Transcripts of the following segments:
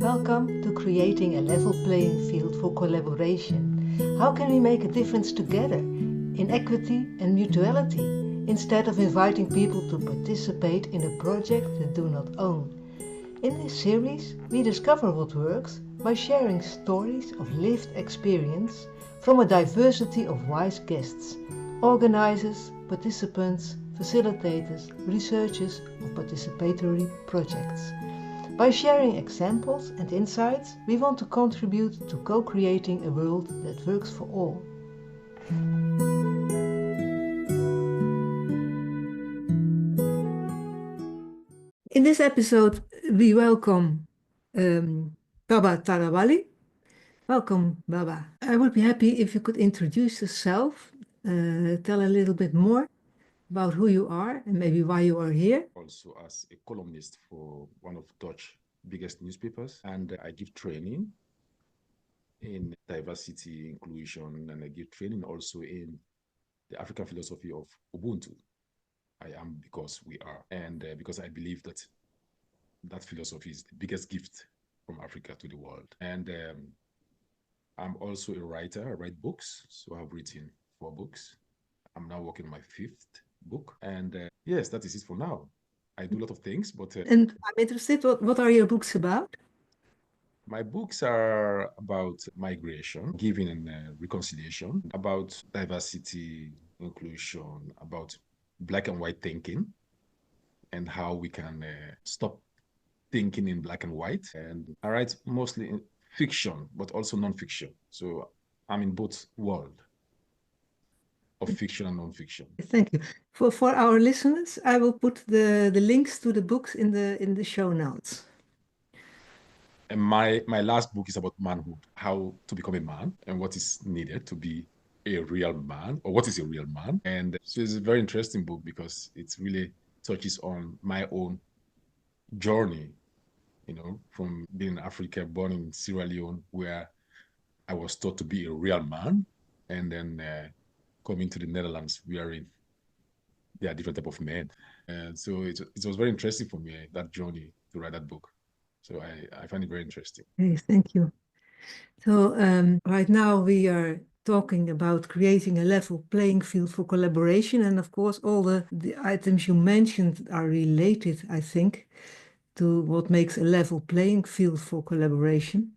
Welcome to creating a level playing field for collaboration. How can we make a difference together in equity and mutuality instead of inviting people to participate in a project they do not own? In this series, we discover what works by sharing stories of lived experience from a diversity of wise guests, organizers, participants, facilitators, researchers of participatory projects. By sharing examples and insights, we want to contribute to co-creating a world that works for all. In this episode, we welcome Babah Tarawally. Welcome, Babah. I would be happy if you could introduce yourself, tell a little bit more about who you are and maybe why you are here. Also as a columnist for one of Dutch biggest newspapers, and I give training in diversity, inclusion, and I give training also in the African philosophy of Ubuntu. I am because we are, and because I believe that that philosophy is the biggest gift from Africa to the world. And I'm also a writer. I write books, so I've written 4 books. I'm now working on my 5th book, and yes, that is it for now. I do a lot of things, but And I'm interested, what are your books about? my books are about migration, giving and reconciliation, about diversity, inclusion, about black and white thinking, and how we can stop thinking in black and white. And I write mostly in fiction, but also non-fiction. So I'm in both world of fiction and non-fiction. Thank you. For our listeners, I will put the links to the books in the show notes. And my last book is about manhood, how to become a man and what is needed to be a real man, or what is a real man. And so it's a very interesting book because it really touches on my own journey, from being in Africa, born in Sierra Leone, where I was taught to be a real man, and then coming to the Netherlands, wherein there are different type of men. And so it was very interesting for me, that journey to write that book. So I find it very interesting. Okay, thank you. So right now we are talking about creating a level playing field for collaboration. And of course, all the items you mentioned are related, I think, to what makes a level playing field for collaboration.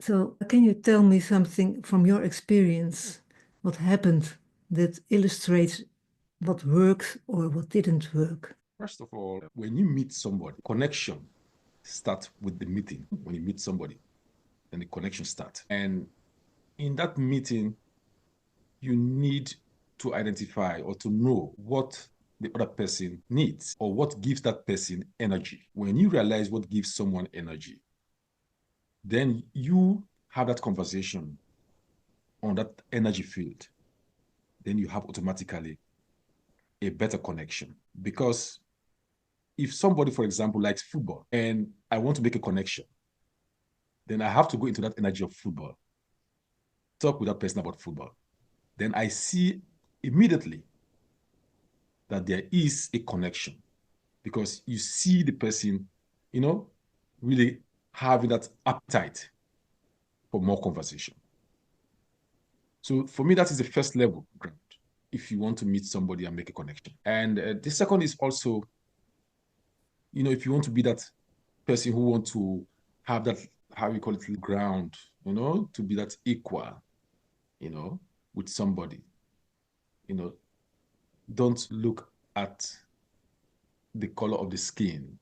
So can you tell me something from your experience, what happened that illustrates what works or what didn't work? First of all, when you meet somebody, connection starts with the meeting. When you meet somebody, then the connection starts. And in that meeting, you need to identify or to know what the other person needs or what gives that person energy. When you realize what gives someone energy, then you have that conversation on that energy field. Then you have automatically a better connection. Because if somebody, for example, likes football and I want to make a connection, then I have to go into that energy of football, talk with that person about football. Then I see immediately that there is a connection because you see the person, really having that appetite for more conversation. So for me, that is the first level ground if you want to meet somebody and make a connection. And the second is also, if you want to be that person who want to have that, how you call it, ground, to be that equal, with somebody, don't look at the color of the skin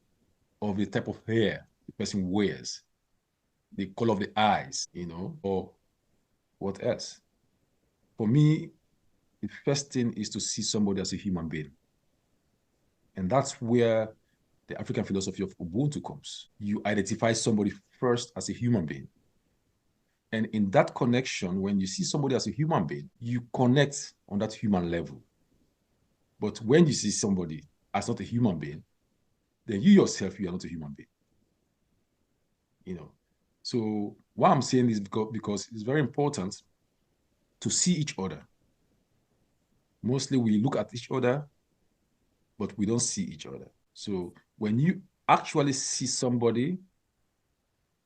or the type of hair the person wears, the color of the eyes, or what else. For me, the first thing is to see somebody as a human being. And that's where the African philosophy of Ubuntu comes. You identify somebody first as a human being. And in that connection, when you see somebody as a human being, you connect on that human level. But when you see somebody as not a human being, then you yourself, you are not a human being. So what I'm saying is because it's very important to see each other. Mostly we look at each other, but we don't see each other. So when you actually see somebody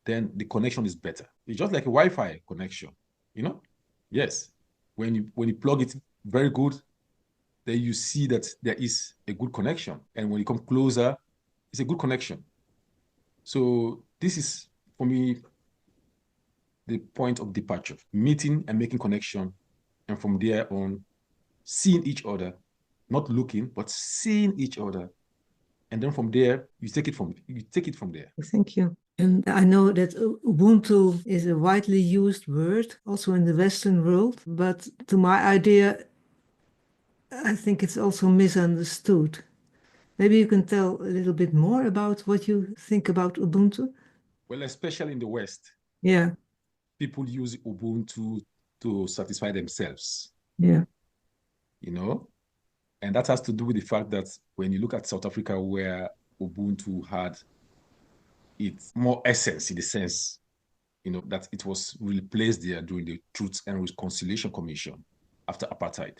then the connection is better. It's just like a Wi-Fi connection, you know? Yes. When you plug it very good, then you see that there is a good connection. And when you come closer, it's a good connection. So this is, for me, the point of departure, meeting and making connection. And from there on, seeing each other, not looking, but seeing each other. And then from there, you take it from there. Thank you. And I know that Ubuntu is a widely used word, also in the Western world, but to my idea, I think it's also misunderstood. Maybe you can tell a little bit more about what you think about Ubuntu? Well, especially in the West, Yeah, people use Ubuntu to satisfy themselves, yeah, you know? And that has to do with the fact that when you look at South Africa, where Ubuntu had its more essence in the sense, that it was really placed there during the Truth and Reconciliation Commission after apartheid.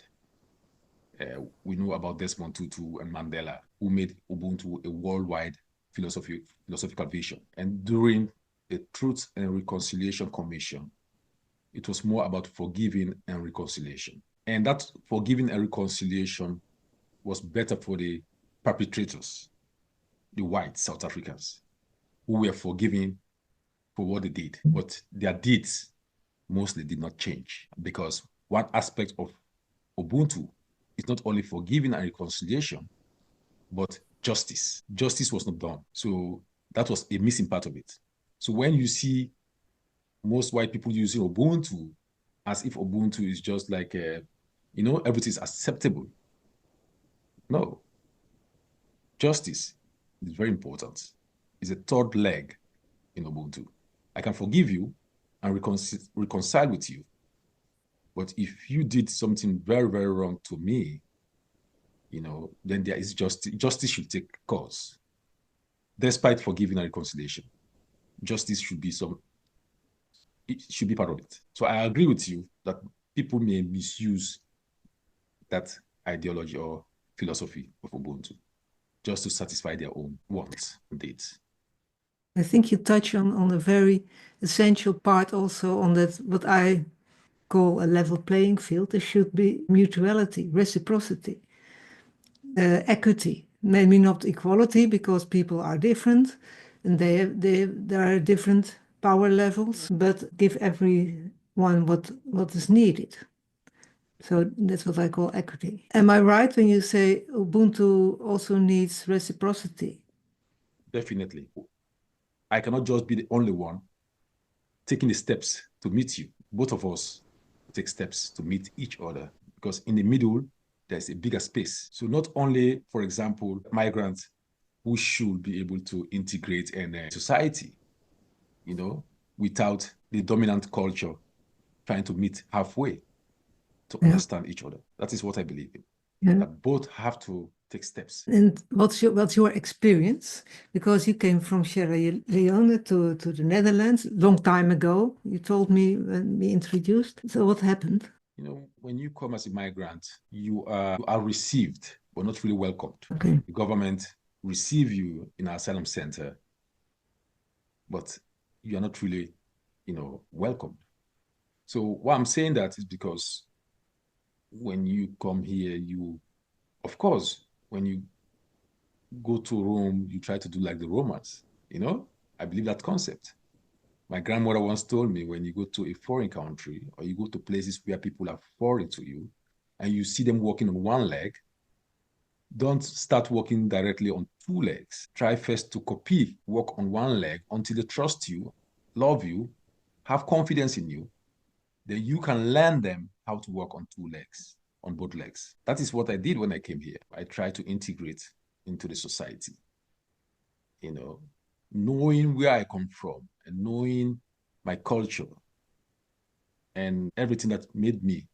We know about Desmond Tutu and Mandela, who made Ubuntu a worldwide philosophical vision. And during the Truth and Reconciliation Commission, it was more about forgiving and reconciliation. And that forgiving and reconciliation was better for the perpetrators, the white South Africans, who were forgiving for what they did. But their deeds mostly did not change, because one aspect of Ubuntu is not only forgiving and reconciliation, but justice. Justice was not done. So that was a missing part of it. So when you see most white people using Ubuntu as if Ubuntu is just like, everything is acceptable. No. Justice is very important. It's a third leg in Ubuntu. I can forgive you and reconcile with you. But if you did something very, very wrong to me, then there is justice. Justice should take course. Despite forgiving and reconciliation, justice should be part of it. So I agree with you that people may misuse that ideology or philosophy of Ubuntu just to satisfy their own wants and needs. I think you touch on a very essential part also on that, what I call a level playing field. There should be mutuality, reciprocity, equity, maybe not equality because people are different and there are different power levels, but give everyone what is needed. So that's what I call equity. Am I right when you say Ubuntu also needs reciprocity? Definitely. I cannot just be the only one taking the steps to meet you. Both of us take steps to meet each other, because in the middle, there's a bigger space. So not only, for example, migrants who should be able to integrate in society, without the dominant culture trying to meet halfway to understand each other. That is what I believe in. Yeah. That both have to take steps. And what's your experience? Because you came from Sierra Leone to the Netherlands long time ago. You told me when we introduced. So what happened? When you come as a migrant, you are received, but not really welcomed. Okay. The government receive you in an asylum center, but you are not really, welcomed. So why I'm saying that is because when you come here, of course, when you go to Rome, you try to do like the Romans, I believe that concept. My grandmother once told me, when you go to a foreign country or you go to places where people are foreign to you and you see them walking on one leg, don't start walking directly on two legs. Try first to walk on one leg until they trust you, love you, have confidence in you. Then you can learn them how to walk on two legs, on both legs. That is what I did when I came here. I tried to integrate into the society, knowing where I come from and knowing my culture and everything that made me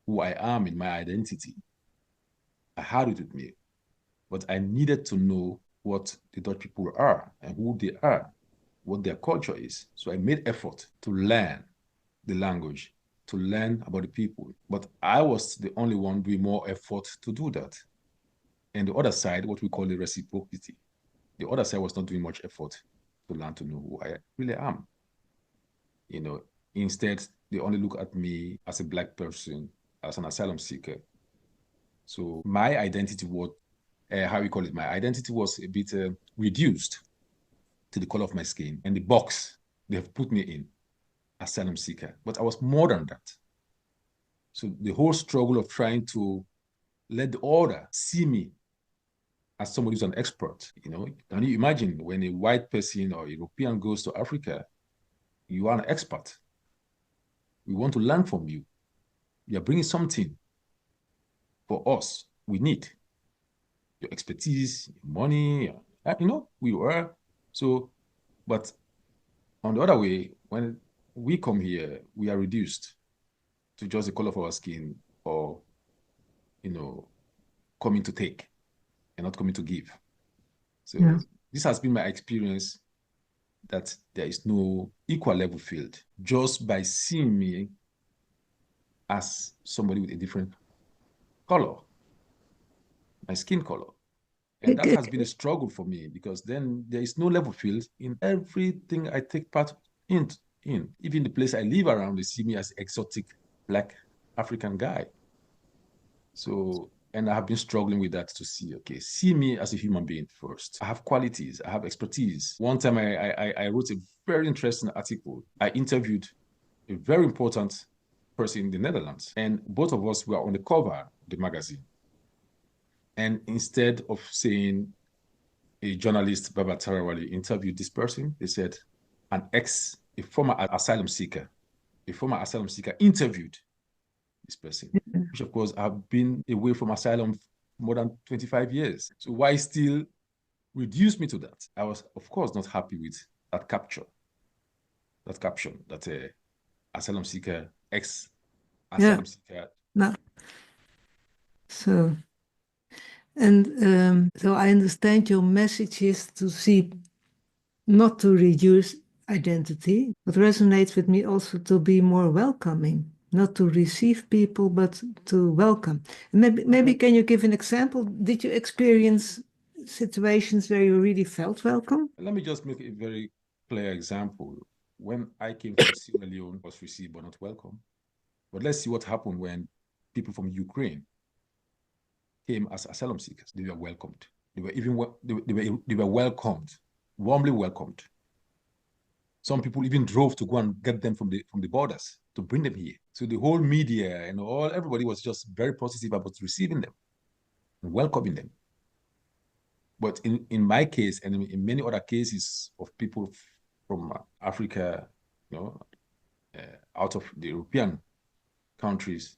who I am in my identity. I had it with me, but I needed to know what the Dutch people are and who they are, what their culture is. So I made effort to learn the language, to learn about the people. But I was the only one doing more effort to do that. And the other side, what we call the reciprocity, the other side was not doing much effort to learn to know who I really am. Instead, they only look at me as a Black person, as an asylum seeker. So my identity was, my identity was a bit reduced to the color of my skin and the box they have put me in, asylum seeker. But I was more than that. So the whole struggle of trying to let the order see me as somebody who's an expert, can you imagine when a white person or European goes to Africa, you are an expert. We want to learn from you. You are bringing something for us. We need your expertise, your money, we were. So, but on the other way, when we come here, we are reduced to just the color of our skin or, coming to take and not coming to give. So yeah. This has been my experience that there is no equal level field just by seeing me as somebody with a different color, my skin color. And that has been a struggle for me because then there is no level field in everything I take part in. Even the place I live around, they see me as exotic Black African guy. So, and I have been struggling with that to see me as a human being first. I have qualities, I have expertise. One time I wrote a very interesting article. I interviewed a very important person in the Netherlands, and both of us were on the cover of the magazine. And instead of saying a journalist, Babah Tarawally, interviewed this person, they said a former asylum seeker interviewed this person, which of course have been away from asylum for more than 25 years. So why still reduce me to that? I was, of course, not happy with that caption, that asylum seeker, ex-asylum seeker. No. So I understand your message is to see, not to reduce identity, but resonates with me also to be more welcoming, not to receive people, but to welcome. Maybe can you give an example? Did you experience situations where you really felt welcome? Let me just make a very clear example. When I came from Sierra Leone, I was received but not welcome. But let's see what happened when people from Ukraine came as asylum seekers. They were welcomed. They were welcomed, warmly welcomed. Some people even drove to go and get them from the borders to bring them here. So the whole media and everybody was just very positive about receiving them and welcoming them. But in my case, and in many other cases of people from Africa, out of the European countries,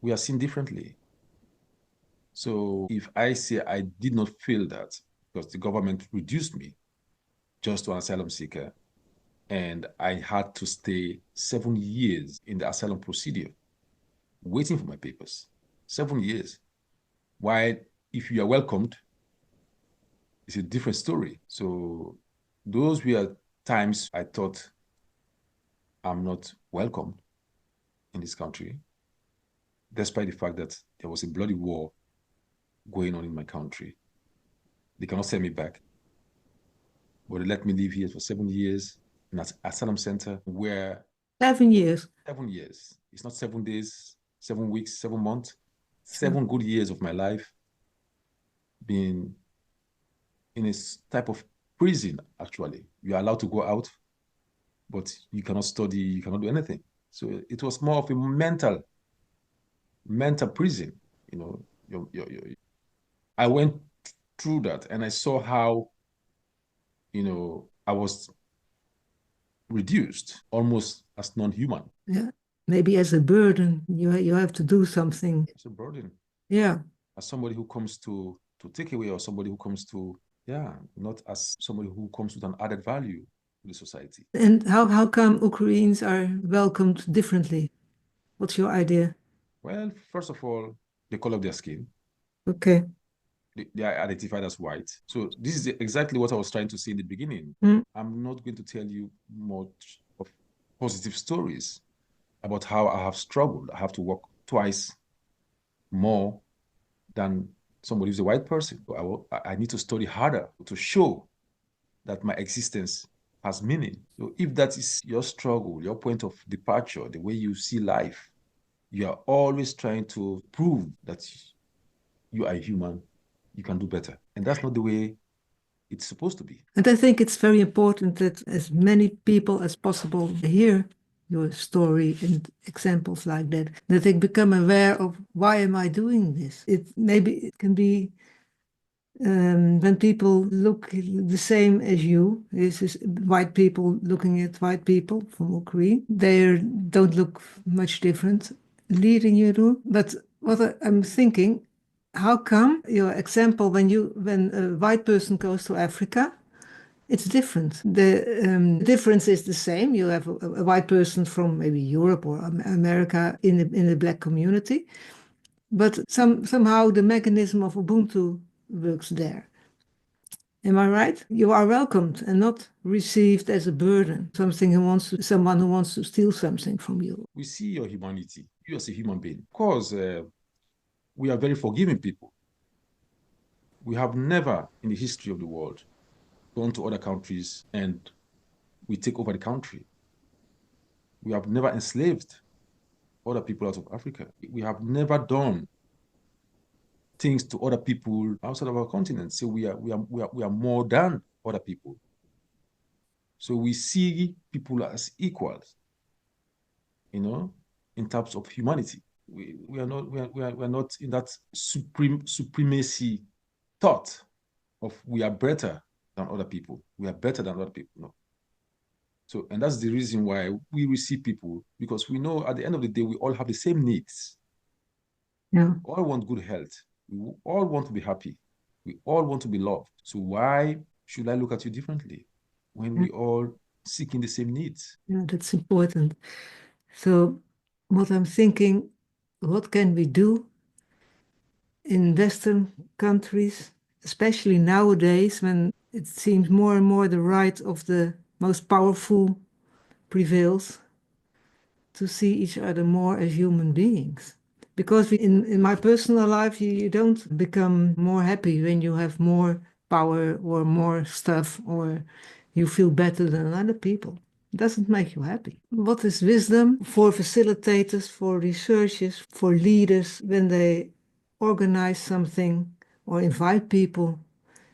we are seen differently. So if I say I did not feel that because the government reduced me just to an asylum seeker, and I had to stay 7 years in the asylum procedure, waiting for my papers, 7 years. While if you are welcomed, it's a different story. So those were times I thought I'm not welcome in this country, despite the fact that there was a bloody war going on in my country. They cannot send me back, but they let me live here for 7 years in an asylum center where... 7 years? 7 years. It's not 7 days, 7 weeks, 7 months, 7 good years of my life being in a type of prison, actually. You are allowed to go out, but you cannot study, you cannot do anything. So it was more of a mental prison, I went through that and I saw how, I was reduced almost as non-human. Yeah, maybe as a burden. You have to do something. It's a burden. Yeah. As somebody who comes to take away, or somebody who comes to, not as somebody who comes with an added value to the society. And how come Ukrainians are welcomed differently? What's your idea? Well, first of all, the color of their skin. Okay. They are identified as white. So this is exactly what I was trying to say in the beginning. I'm not going to tell you much of positive stories about how I have struggled. I have to work twice more than somebody who's a white person. I need to study harder to show that my existence has meaning. So if that is your struggle, your point of departure, the way you see life, you are always trying to prove that you are human, you can do better. And that's not the way it's supposed to be. And I think it's very important that as many people as possible hear your story and examples like that they become aware of, why am I doing this? It can be when people look the same as you, this is white people looking at white people from Ukraine, they don't look much different, leading you to. But what I'm thinking, how come your example when a white person goes to Africa, it's different. The difference is the same. You have a white person from maybe Europe or America in the black community, but somehow the mechanism of Ubuntu works there. Am I right? You are welcomed and not received as a burden, someone who wants to steal something from you. We see your humanity, you as a human being. Of course, we are very forgiving people. We have never in the history of the world gone to other countries and we take over the country. We have never enslaved other people out of Africa. We have never done things to other people outside of our continent. So we are more than other people. So we see people as equals, in terms of humanity. We are not in that supremacy thought of we are better than other people. We are better than other people. No. So, and that's the reason why we receive people, because we know at the end of the day, we all have the same needs. Yeah. We all want good health. We all want to be happy. We all want to be loved. So why should I look at you differently when we all seeking the same needs? Yeah, that's important. So what I'm thinking, what can we do in Western countries, especially nowadays when it seems more and more the right of the most powerful prevails, to see each other more as human beings? Because in my personal life, you don't become more happy when you have more power or more stuff, or you feel better than other people. It doesn't make you happy. What is wisdom for facilitators, for researchers, for leaders when they organize something or invite people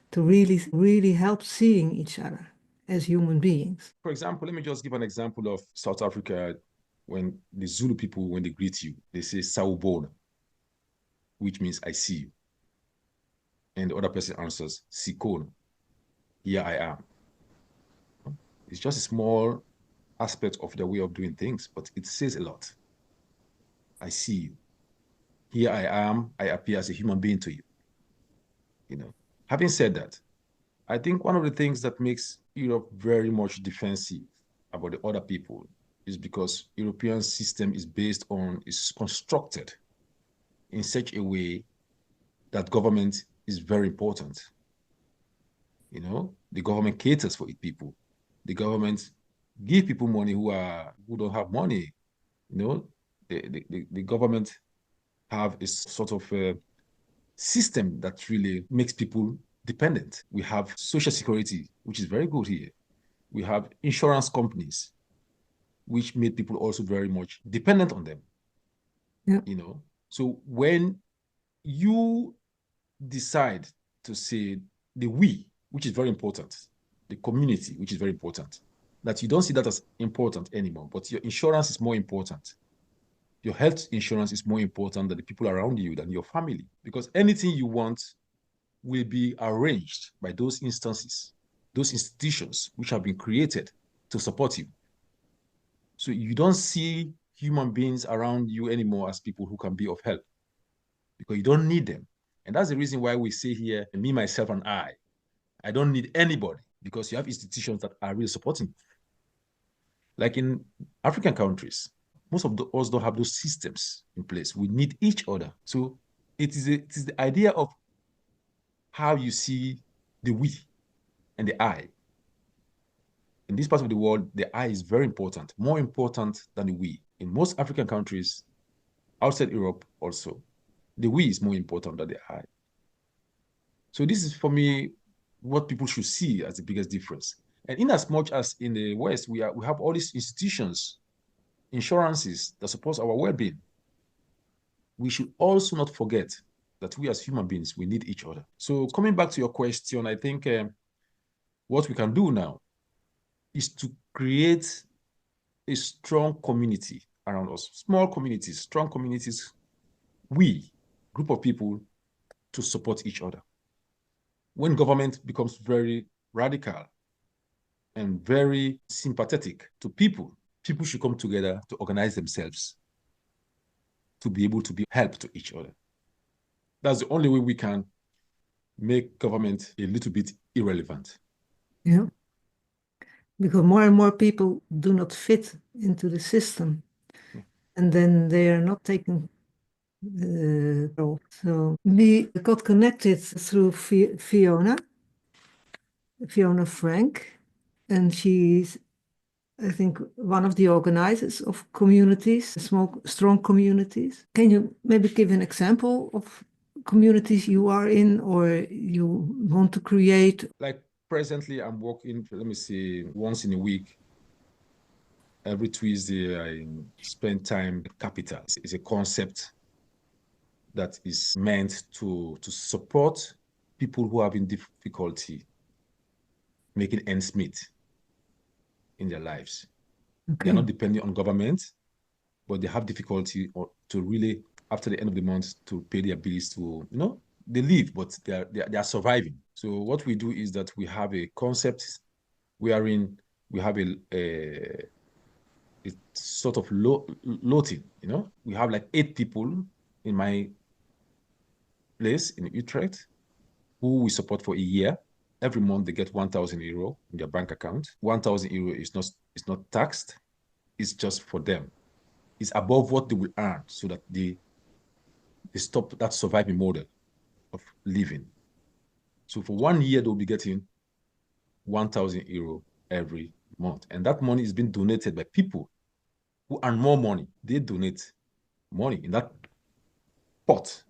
to really help seeing each other as human beings? For example, let me just give an example of South Africa. When the Zulu people, when they greet you, they say Sawubona, which means I see you. And the other person answers Sikona, here I am. It's just a small aspect of their way of doing things, but it says a lot. I see you. Here I am, I appear as a human being to you. Having said that, I think one of the things that makes Europe very much defensive about the other people is because European system is constructed in such a way that government is very important. The government caters for people. The government give people money who don't have money. The government have a sort of a system that really makes people dependent. We have social security, which is very good here. We have insurance companies, which made people also very much dependent on them. Yeah. So when you decide to say the we, which is very important, the community, which is very important, that you don't see that as important anymore, but your insurance is more important. Your health insurance is more important than the people around you, than your family, because anything you want will be arranged by those instances, those institutions which have been created to support you. So you don't see human beings around you anymore as people who can be of help, because you don't need them. And that's the reason why we say here, me, myself, and I don't need anybody, because you have institutions that are really supporting. Like in African countries, most of us don't have those systems in place. We need each other. So it is the idea of how you see the we and the I. In this part of the world, the I is very important, more important than the we. In most African countries, outside Europe also, the we is more important than the I. So this is, for me, what people should see as the biggest difference. And in as much as in the West, we have all these institutions, insurances that support our well-being, we should also not forget that we as human beings, we need each other. So coming back to your question, I think what we can do now is to create a strong community around us, small communities, strong communities, group of people to support each other. When government becomes very radical and very sympathetic to people, people should come together to organize themselves to be able to be help to each other. That's the only way we can make government a little bit irrelevant. Yeah. Because more and more people do not fit into the system. And then they are not taken role. So we got connected through Fiona Frank, and she's, I think, one of the organizers of communities, small, strong communities. Can you maybe give an example of communities you are in or you want to create? Like presently, I'm working, let me see, once in a week. Every Tuesday, I spend time at Capital. It's a concept that is meant to support people who have in difficulty making ends meet in their lives. Okay. They're not depending on government, but they have difficulty to really, after the end of the month, to pay their bills to, they live, but they are surviving. So what we do is that we have a concept wherein we have a sort of loading, we have like 8 people in my place in Utrecht who we support for a year. Every month they get 1,000 euro in their bank account. 1,000 euro is not taxed. It's just for them. It's above what they will earn so that they stop that surviving model of living. So for 1 year, they'll be getting 1,000 euro every month. And that money is being donated by people who earn more money. They donate money in that pot.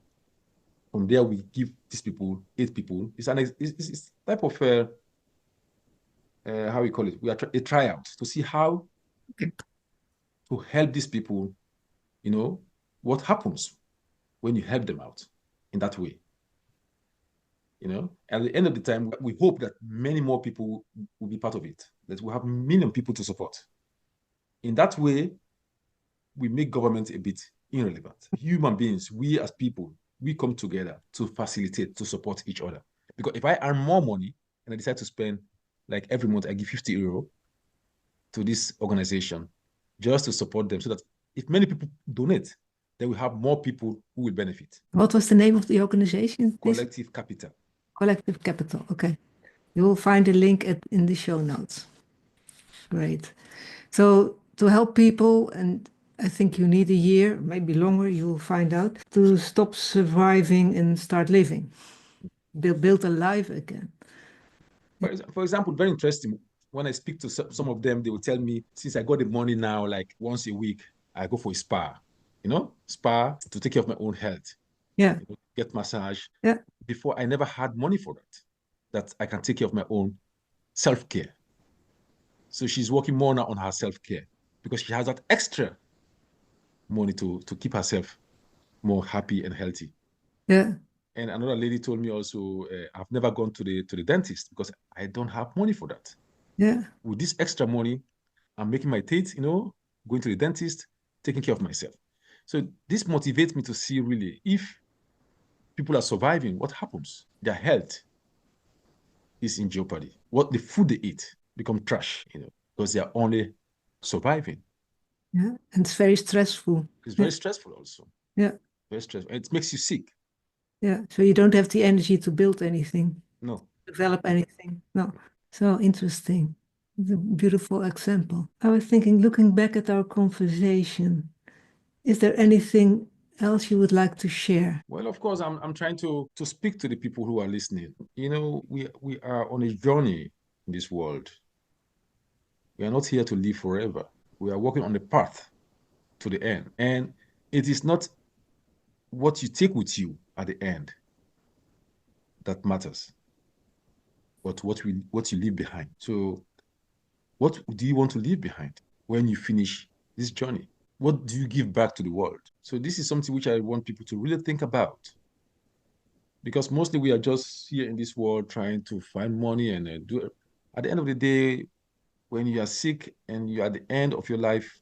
From there, we give these people, 8 people. It's type of, how we call it? We are a tryout to see how to help these people, what happens when you help them out in that way. At the end of the time, we hope that many more people will be part of it, that we have million people to support. In that way, we make government a bit irrelevant. Human beings, we as people, we come together to facilitate, to support each other. Because if I earn more money and I decide to spend, like every month, I give 50 euro to this organization just to support them so that if many people donate, then we have more people who will benefit. What was the name of the organization? Collective Capital. Collective Capital, okay. You will find a link in the show notes. Great. So to help people, and I think you need a year, maybe longer, you will find out, to stop surviving and start living. Build a life again. For example, very interesting, when I speak to some of them, they will tell me, since I got the money now, like once a week, I go for a spa, spa to take care of my own health. Yeah. Get massage. Yeah. Before, I never had money for that I can take care of my own self-care. So she's working more now on her self-care because she has that extra money to keep herself more happy and healthy. Yeah. And another lady told me also, I've never gone to the dentist because I don't have money for that. Yeah. With this extra money, I'm making my teeth, going to the dentist, taking care of myself. So this motivates me to see really if people are surviving, what happens? Their health is in jeopardy. What the food they eat become trash, because they are only surviving. Yeah, and it's very stressful. It's very stressful also. Yeah. Very stressful. It makes you sick. Yeah, so you don't have the energy to build anything. No. Develop anything. No. So interesting. It's a beautiful example. I was thinking, looking back at our conversation, is there anything else you would like to share? Well, of course, I'm trying to speak to the people who are listening. We are on a journey in this world. We are not here to live forever. We are walking on the path to the end. And it is not what you take with you at the end that matters. but what you leave behind. So what do you want to leave behind when you finish this journey? What do you give back to the world? So this is something which I want people to really think about, because mostly we are just here in this world trying to find money and do it. At the end of the day, when you are sick and you're at the end of your life,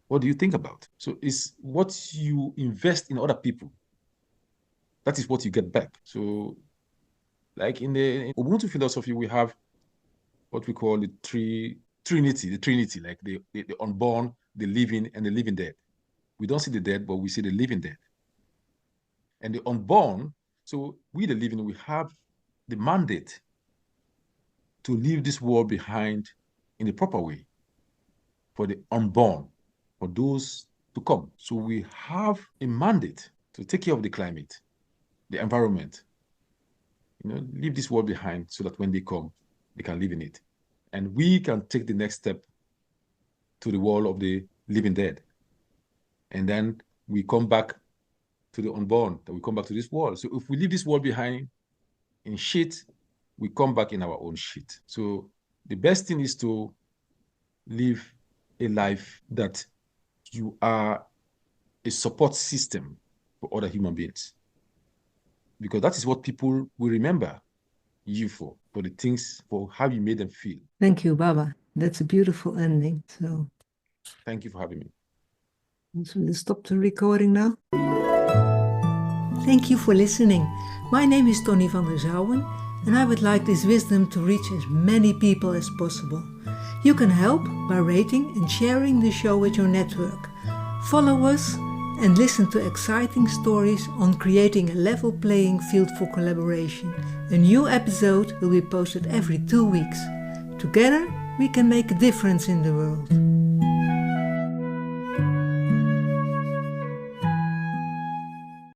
what do you think about? So it's what you invest in other people. That is what you get back. So like in the Ubuntu philosophy, we have what we call the Trinity, like the unborn, the living, and the living dead. We don't see the dead, but we see the living dead. And the unborn, so we the living, we have the mandate to leave this world behind in the proper way for the unborn, for those to come. So we have a mandate to take care of the climate, the environment, leave this world behind so that when they come, they can live in it. And we can take the next step to the world of the living dead. And then we come back to the unborn, that we come back to this world. So if we leave this world behind in shit, we come back in our own shit. So the best thing is to live a life that you are a support system for other human beings. Because that is what people will remember you for the things, for how you made them feel. Thank you, Babah. That's a beautiful ending. So thank you for having me. So we'll stop the recording now. Thank you for listening. My name is Tony van der Zouwen and I would like this wisdom to reach as many people as possible. You can help by rating and sharing the show with your network. Follow us and listen to exciting stories on creating a level playing field for collaboration. A new episode will be posted every 2 weeks. Together we can make a difference in the world.